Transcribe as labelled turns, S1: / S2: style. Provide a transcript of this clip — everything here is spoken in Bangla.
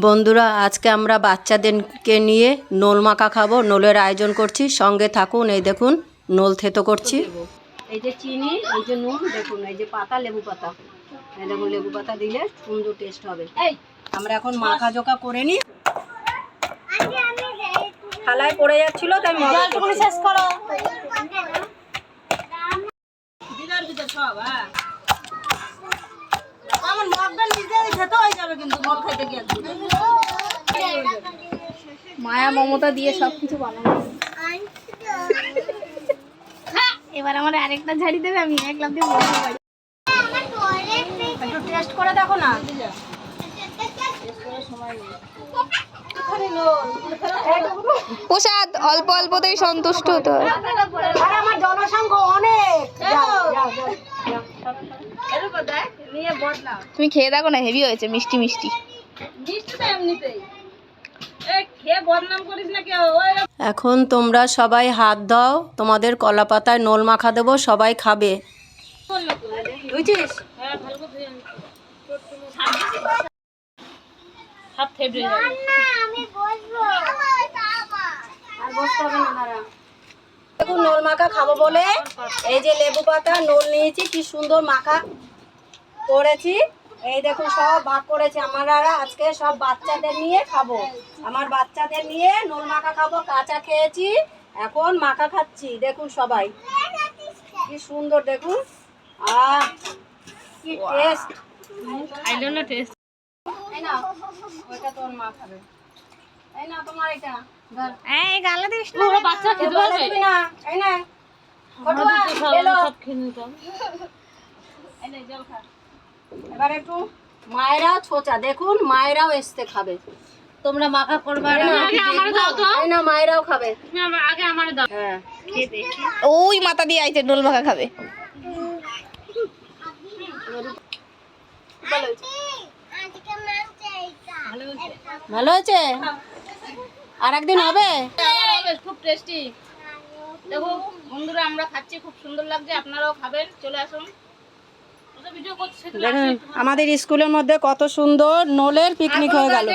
S1: বন্ধুরা আজকে আমরা বাচ্চাদেরকে নিয়ে নোল মাখা খাবো। নোলের আয়োজন করছি, সঙ্গে থাকুন। এই দেখুন নোল থেতো করছি। এই যে চিনি, এই যে নুন, দেখুন এই যে পাতা, লেবু পাতা। এই দেখুন লেবু পাতা দিলে সুন্দর টেস্ট হবে। আমরা এখন মাখা জোকা করে নিই। থালায় পড়ে যাচ্ছিল তাই জলটুকুনি শেষ করো। দিদার ভিতর সব আমার মগটা নিজে খেতে হয়ে যাবে, কিন্তু মগ খাইতে গিয়ে
S2: মায়া মমতা দিয়ে সবকিছু বানাবো। এবার আমার আরেকটা ঝাড়ি দেবে, আমি এক লাফ দিয়ে বসতে পারি।
S1: একটু টেস্ট করে দেখো না।
S2: প্রসাদ অল্প অল্পতেই সন্তুষ্ট হতে হয়।
S1: আমার জনসংখ্যা অনেক।
S2: তুমি খেয়ে দেখো না, হেভি হয়েছে, মিষ্টি মিষ্টি।
S1: এখন তোমরা সবাই হাত দাও, তোমাদের কলা পাতায় নোল মাখা দেবো, সবাই খাবে। বুঝছিস? দেখুন নোল মাখা খাবো বলে এই যে লেবু পাতা নোল নিয়েছি, কি সুন্দর মাখা করেছি। এই দেখুন সব ভাগ করেছি। আমরা আজকে সব বাচ্চাদের নিয়ে খাবো। আমার বাচ্চাদের নিয়ে নোল মাখা খাবো। কাঁচা খেয়েছি, এখন মাখা খাচ্ছি। দেখুন সবাই কি সুন্দর, দেখুন কি টেস্ট।
S2: খাইলো না টেস্ট।
S1: এই না ওইটা তোর মা খাবে। এই না তোমার এটা ধর।
S2: এই গালে দিস না,
S1: বাচ্চা খেতে পারবে না। এই না কটুয়া এলো সব খেয়ে নিতাম। এই নে জল খা। এবার একটু মায়েরা ছোচা, দেখুন মায়েরাও এসে খাবে। তোমরা মাখা করবে না, আগে আমারে দাও তো। এই না মায়েরাও খাবে। না আগে আমারে দাও। হ্যাঁ খেয়ে দেখি।
S2: ওই মাথা দিয়ে আইছে ডোল মাখা খাবে।
S1: ভালো হয়েছে? আর একদিন হবে।
S2: খুব টেস্টি। দেখো বন্ধুরা, আমরা খাচ্ছি, খুব সুন্দর লাগছে। আপনারাও খাবেন, চলে আসুন।
S1: দেখুন আমাদের স্কুলের মধ্যে কত সুন্দর নোলের পিকনিক হয়ে গেল।